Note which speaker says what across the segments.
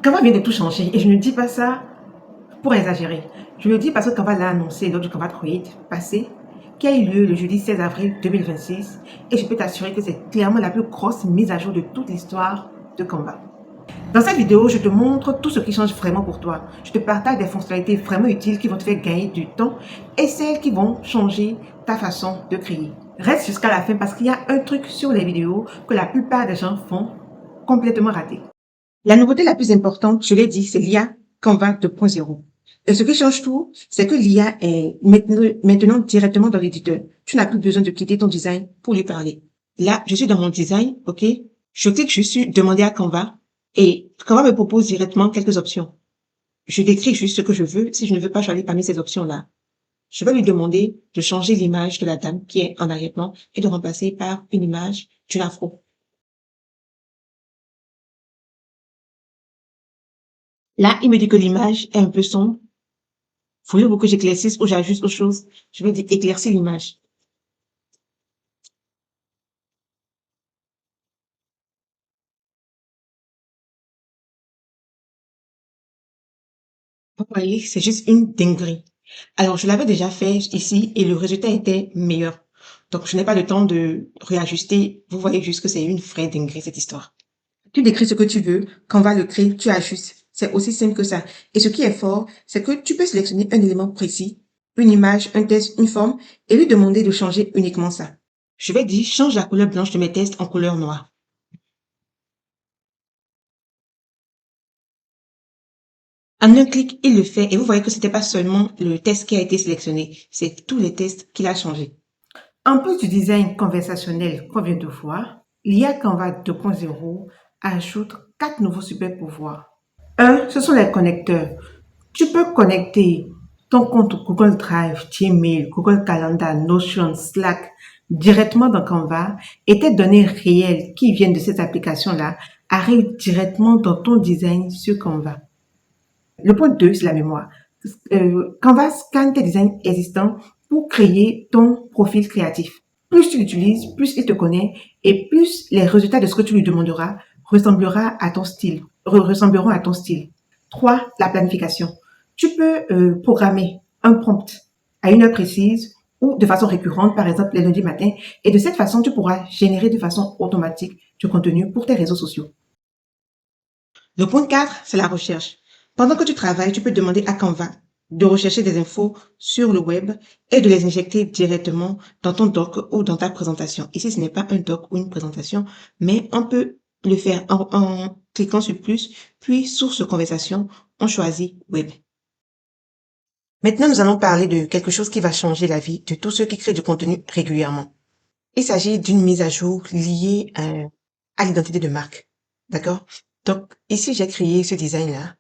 Speaker 1: Canva vient de tout changer et je ne dis pas ça pour exagérer. Je le dis parce que Canva l'a annoncé lors du Canva Create passé qui a eu lieu le jeudi 16 avril 2026 et je peux t'assurer que c'est clairement la plus grosse mise à jour de toute l'histoire de Canva. Dans cette vidéo, je te montre tout ce qui change vraiment pour toi. Je te partage des fonctionnalités vraiment utiles qui vont te faire gagner du temps et celles qui vont changer ta façon de créer. Reste jusqu'à la fin parce qu'il y a un truc sur les vidéos que la plupart des gens font complètement rater. La nouveauté la plus importante, je l'ai dit, c'est l'IA Canva 2.0. Et ce qui change tout, c'est que l'IA est maintenant directement dans l'éditeur. Tu n'as plus besoin de quitter ton design pour lui parler. Là, je suis dans mon design, ok? Je clique juste sur demander à Canva et Canva me propose directement quelques options. Je décris juste ce que je veux. Si je ne veux pas choisir parmi ces options-là, je vais lui demander de changer l'image de la dame qui est en arrière-plan et de remplacer par une image d'une afro. Là, il me dit que l'image est un peu sombre. Voulez-vous que j'éclaircisse ou j'ajuste autre chose? Je vais dire éclaircir l'image. Vous voyez, c'est juste une dinguerie. Alors, je l'avais déjà fait ici et le résultat était meilleur. Donc, je n'ai pas le temps de réajuster. Vous voyez juste que c'est une vraie dinguerie, cette histoire. Tu décris ce que tu veux, Canva le crée, tu ajustes. C'est aussi simple que ça. Et ce qui est fort, c'est que tu peux sélectionner un élément précis, une image, un texte, une forme, et lui demander de changer uniquement ça. Je vais dire, change la couleur blanche de mes textes en couleur noire. En un clic, il le fait et vous voyez que c'était pas seulement le test qui a été sélectionné, c'est tous les tests qu'il a changé. En plus du design conversationnel qu'on vient de voir, l'IA Canva 2.0 ajoute 4 nouveaux super pouvoirs. Un, ce sont les connecteurs. Tu peux connecter ton compte Google Drive, Gmail, Google Calendar, Notion, Slack directement dans Canva et tes données réelles qui viennent de cette application-là arrivent directement dans ton design sur Canva. Le point 2, c'est la mémoire. Canva scanne tes designs existants pour créer ton profil créatif. Plus tu l'utilises, plus il te connaît et plus les résultats de ce que tu lui demanderas ressembleront à ton style. 3. La planification. Tu peux programmer un prompt à une heure précise ou de façon récurrente, par exemple les lundis matins, et de cette façon, tu pourras générer de façon automatique du contenu pour tes réseaux sociaux. Le point 4, c'est la recherche. Pendant que tu travailles, tu peux demander à Canva de rechercher des infos sur le web et de les injecter directement dans ton doc ou dans ta présentation. Ici, ce n'est pas un doc ou une présentation, mais on peut le faire en cliquant sur plus, puis source de conversation, on choisit web. Maintenant, nous allons parler de quelque chose qui va changer la vie de tous ceux qui créent du contenu régulièrement. Il s'agit d'une mise à jour liée à l'identité de marque. D'accord? Donc, ici, j'ai créé ce design-là.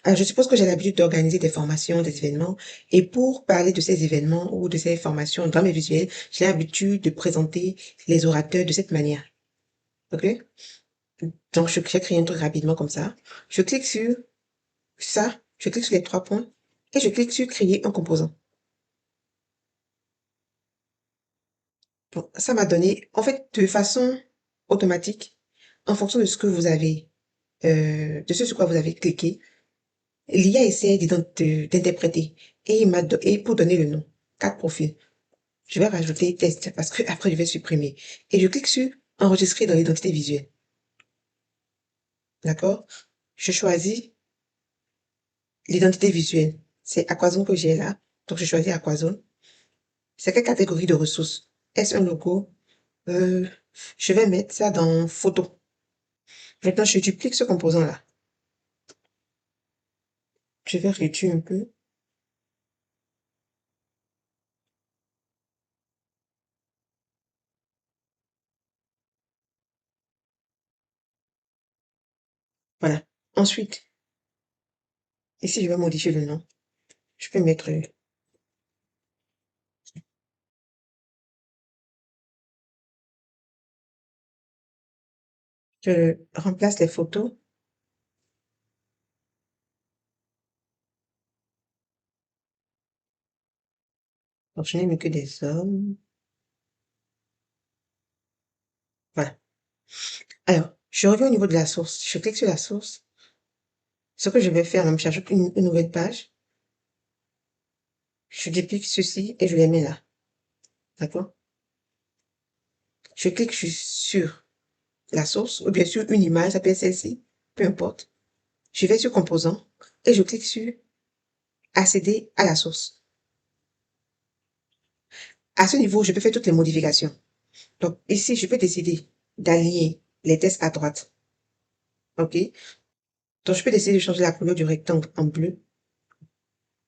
Speaker 1: Alors, je suppose que j'ai l'habitude d'organiser des formations, des événements. Et pour parler de ces événements ou de ces formations dans mes visuels, j'ai l'habitude de présenter les orateurs de cette manière. OK? Donc, j'ai créé un truc rapidement comme ça. Je clique sur ça. Je clique sur les 3 points. Et je clique sur créer un composant. Donc, ça m'a donné, en fait, de façon automatique, en fonction de ce que vous avez, de ce sur quoi vous avez cliqué, l'IA essaie d'interpréter et pour donner le nom, 4 profils. Je vais rajouter test parce que après je vais supprimer. Et je clique sur enregistrer dans l'identité visuelle. D'accord? Je choisis l'identité visuelle. C'est Aquazone que j'ai là. Donc je choisis Aquazone. C'est quelle catégorie de ressources? Est-ce un logo? Euh, je vais mettre ça dans photo. Maintenant, je duplique ce composant-là. Je vais réduire un peu. Voilà. Ensuite, ici, je vais modifier le nom. Je peux mettre, je remplace les photos. Donc, je n'ai mis que des hommes. Voilà. Alors, je reviens au niveau de la source. Je clique sur la source. Ce que je vais faire, là, j'ajoute une nouvelle page. Je déplique ceci et je les mets là. D'accord? Je clique sur la source ou bien sûr une image, ça peut être celle-ci, peu importe. Je vais sur composant et je clique sur accéder à la source. À ce niveau, je peux faire toutes les modifications. Donc ici, je peux décider d'aligner les textes à droite. OK? Donc je peux décider de changer la couleur du rectangle en bleu.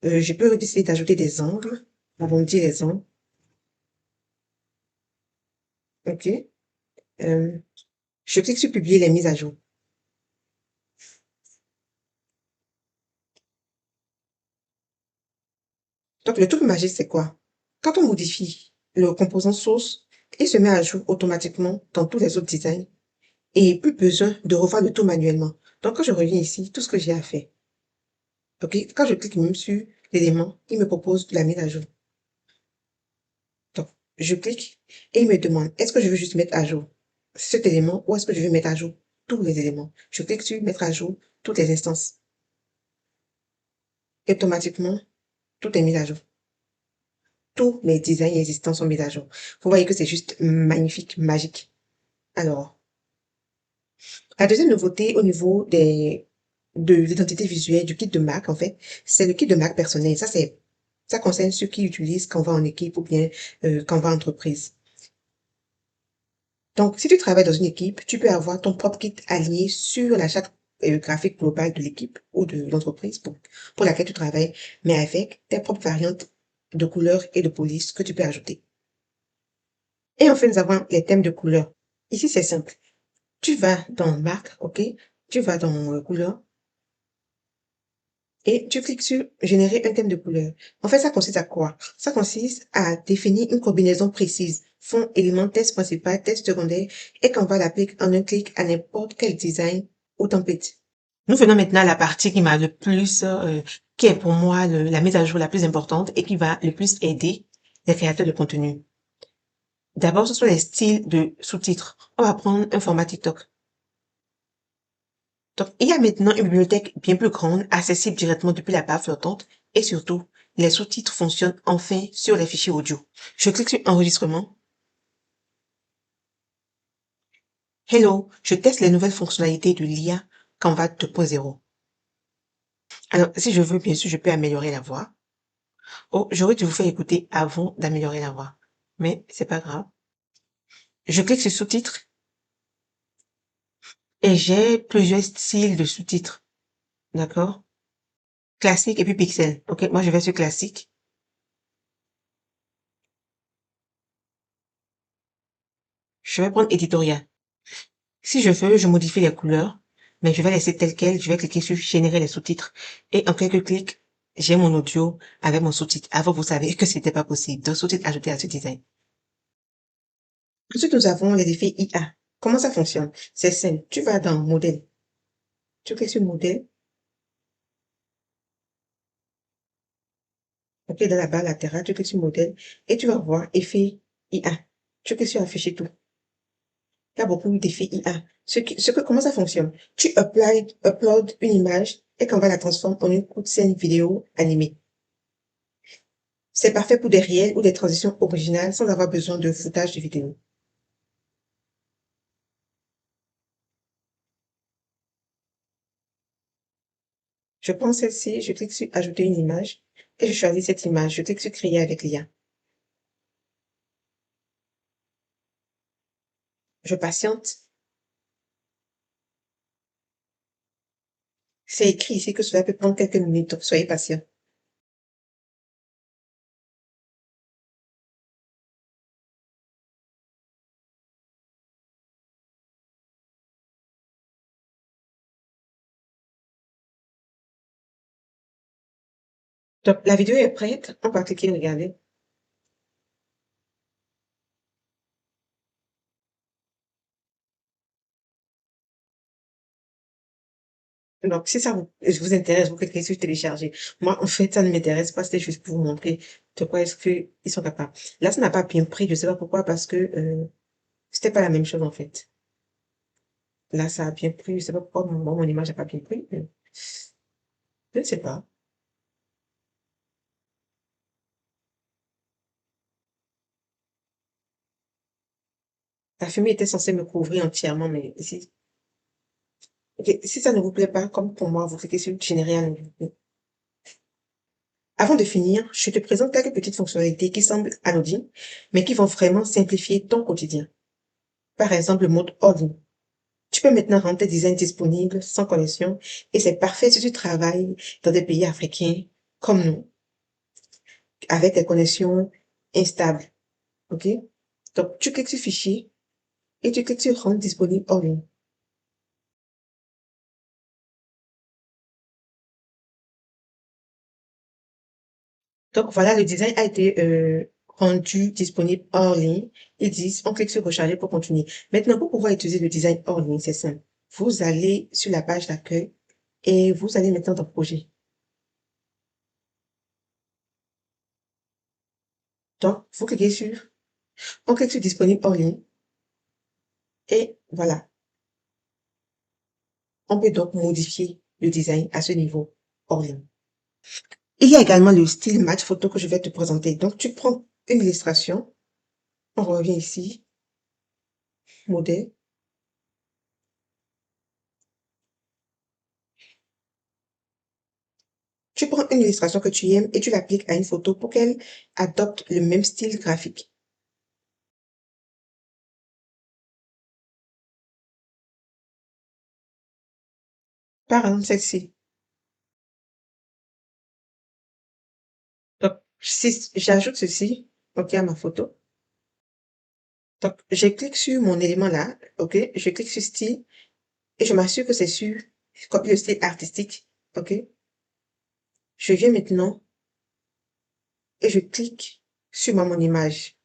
Speaker 1: Je peux décider d'ajouter des angles, arrondir les angles. OK? Je clique sur publier les mises à jour. Donc le truc magique, c'est quoi? Quand on modifie le composant source, il se met à jour automatiquement dans tous les autres designs et plus besoin de refaire le tout manuellement. Donc quand je reviens ici, tout ce que j'ai à faire, OK? Quand je clique même sur l'élément, il me propose la mise à jour. Donc, je clique et il me demande, est-ce que je veux juste mettre à jour cet élément ou est-ce que je veux mettre à jour tous les éléments? Je clique sur mettre à jour toutes les instances. Et automatiquement, tout est mis à jour. Tous mes designs existants sont mis à jour. Vous voyez que c'est juste magnifique, magique. Alors, la deuxième nouveauté au niveau de l'identité visuelle du kit de marque, en fait, c'est le kit de marque personnel. Ça concerne ceux qui utilisent Canva en équipe ou bien Canva entreprise. Donc, si tu travailles dans une équipe, tu peux avoir ton propre kit aligné sur la charte graphique globale de l'équipe ou de l'entreprise pour laquelle tu travailles, mais avec tes propres variantes de couleurs et de police que tu peux ajouter. Et enfin, nous avons les thèmes de couleurs. Ici, c'est simple. Tu vas dans marque, OK? Tu vas dans couleur et tu cliques sur générer un thème de couleur. En fait, ça consiste à quoi? Ça consiste à définir une combinaison précise, fond, élément, texte principal, texte secondaire, et qu'on va l'appliquer en un clic à n'importe quel design ou template. Nous venons maintenant à la partie qui m'a le plus, qui est pour moi la mise à jour la plus importante et qui va le plus aider les créateurs de contenu. D'abord, ce sont les styles de sous-titres. On va prendre un format TikTok. Donc, il y a maintenant une bibliothèque bien plus grande, accessible directement depuis la barre flottante et surtout, les sous-titres fonctionnent enfin sur les fichiers audio. Je clique sur enregistrement. Hello, je teste les nouvelles fonctionnalités de l'IA Canva 2.0. Alors, si je veux, bien sûr, je peux améliorer la voix. Oh, j'aurais dû vous faire écouter avant d'améliorer la voix. Mais c'est pas grave. Je clique sur sous-titres et j'ai plusieurs styles de sous-titres. D'accord? Classique et puis pixel. Ok, moi je vais sur classique. Je vais prendre éditorial. Si je veux, je modifie les couleurs, mais je vais laisser tel quel. Je vais cliquer sur générer les sous-titres. Et en quelques clics, j'ai mon audio avec mon sous-titre. Avant, vous savez que c'était pas possible. Donc, sous-titres ajoutés à ce design. Ensuite, nous avons les effets IA. Comment ça fonctionne? C'est simple. Tu vas dans modèle. Tu cliques sur modèle. Ok, dans la barre latérale, tu cliques sur modèle et tu vas voir effet IA. Tu cliques sur afficher tout. Il y a beaucoup d'effets IA. Comment ça fonctionne? Tu upload une image et qu'on va la transformer en une courte scène vidéo animée. C'est parfait pour des réels ou des transitions originales sans avoir besoin de footage de vidéo. Je prends celle-ci, je clique sur ajouter une image et je choisis cette image. Je clique sur créer avec l'IA. Je patiente. C'est écrit ici que cela peut prendre quelques minutes, donc soyez patient. Donc, la vidéo est prête. On va cliquer regarder. Donc, si ça vous intéresse, vous cliquez sur télécharger. Moi, en fait, ça ne m'intéresse pas. C'était juste pour vous montrer de quoi est-ce qu'ils sont capables. Là, ça n'a pas bien pris. Je sais pas pourquoi, parce que c'était pas la même chose, en fait. Là, ça a bien pris. Je sais pas pourquoi mon image n'a pas bien pris. Je ne sais pas. La fumée était censée me couvrir entièrement, mais si, ok, si ça ne vous plaît pas, comme pour moi, vous cliquez sur générer un nouveau. Avant de finir, je te présente quelques petites fonctionnalités qui semblent anodines, mais qui vont vraiment simplifier ton quotidien. Par exemple, le mode all-in. Tu peux maintenant rendre tes designs disponibles sans connexion et c'est parfait si tu travailles dans des pays africains comme nous, avec des connexions instables. OK? Donc, tu cliques sur fichier et tu cliques sur rendre disponible hors ligne. Donc, voilà, le design a été rendu disponible hors ligne. Ils disent, on clique sur recharger pour continuer. Maintenant, pour pouvoir utiliser le design hors ligne, c'est simple. Vous allez sur la page d'accueil et vous allez maintenant dans projet. Donc, vous cliquez sur, on clique sur disponible hors ligne et voilà. On peut donc modifier le design à ce niveau hors ligne. Il y a également le style match photo que je vais te présenter. Donc, tu prends une illustration. On revient ici, modèle. Tu prends une illustration que tu aimes et tu l'appliques à une photo pour qu'elle adopte le même style graphique. Par exemple, celle-ci. Donc, si j'ajoute ceci, OK, à ma photo. Donc, je clique sur mon élément là, OK, je clique sur style et je m'assure que c'est sur copier le style artistique, OK. Je viens maintenant et je clique sur mon image.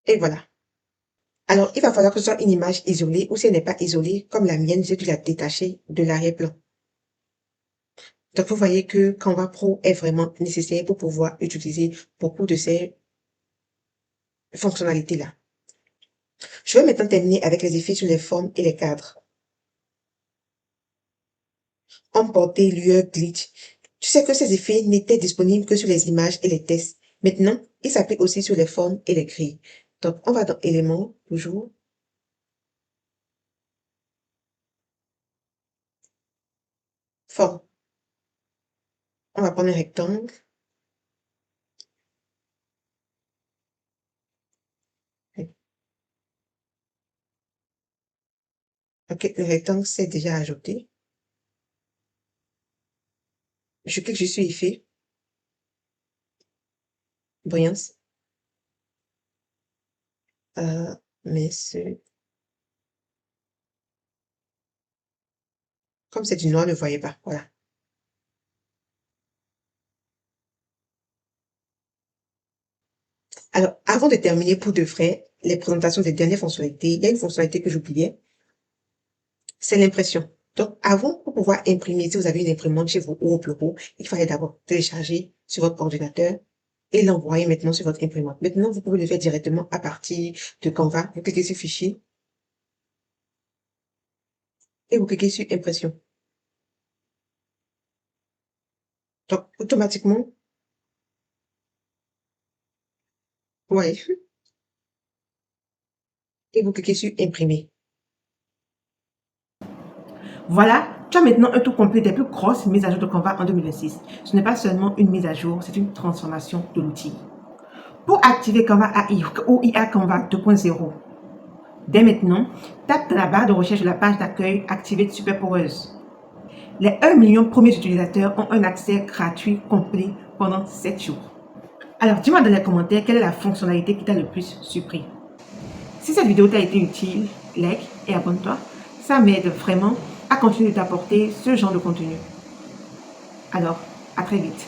Speaker 1: Et voilà. Alors, il va falloir que ce soit une image isolée ou si elle n'est pas isolée, comme la mienne, j'ai dû la détacher de l'arrière-plan. Donc, vous voyez que Canva Pro est vraiment nécessaire pour pouvoir utiliser beaucoup de ces fonctionnalités-là. Je vais maintenant terminer avec les effets sur les formes et les cadres. Emporter, lueur, glitch. Tu sais que ces effets n'étaient disponibles que sur les images et les tests. Maintenant, ils s'appliquent aussi sur les formes et les grilles. Donc, on va dans éléments, toujours. Forme. On va prendre un rectangle. OK, le rectangle, c'est déjà ajouté. Je clique sur effet. Brillance. Mais comme c'est du noir, ne voyez pas. Voilà. Alors, avant de terminer pour de vrai les présentations des dernières fonctionnalités, il y a une fonctionnalité que j'oubliais, c'est l'impression. Donc, avant, pour pouvoir imprimer, si vous avez une imprimante chez vous ou au bureau, il fallait d'abord télécharger sur votre ordinateur et l'envoyer maintenant sur votre imprimante. Maintenant, vous pouvez le faire directement à partir de Canva. Vous cliquez sur Fichier et vous cliquez sur Impression. Donc, automatiquement, ouais, et vous cliquez sur Imprimer. Voilà, tu as maintenant un tout complet des plus grosses mises à jour de Canva en 2026. Ce n'est pas seulement une mise à jour, c'est une transformation de l'outil. Pour activer Canva AI ou IA Canva 2.0, dès maintenant, tape dans la barre de recherche de la page d'accueil Activate Superpowers. Les 1 million premiers utilisateurs ont un accès gratuit complet pendant 7 jours. Alors, dis-moi dans les commentaires quelle est la fonctionnalité qui t'a le plus surpris. Si cette vidéo t'a été utile, like et abonne-toi. Ça m'aide vraiment à continuer de t'apporter ce genre de contenu. Alors, à très vite.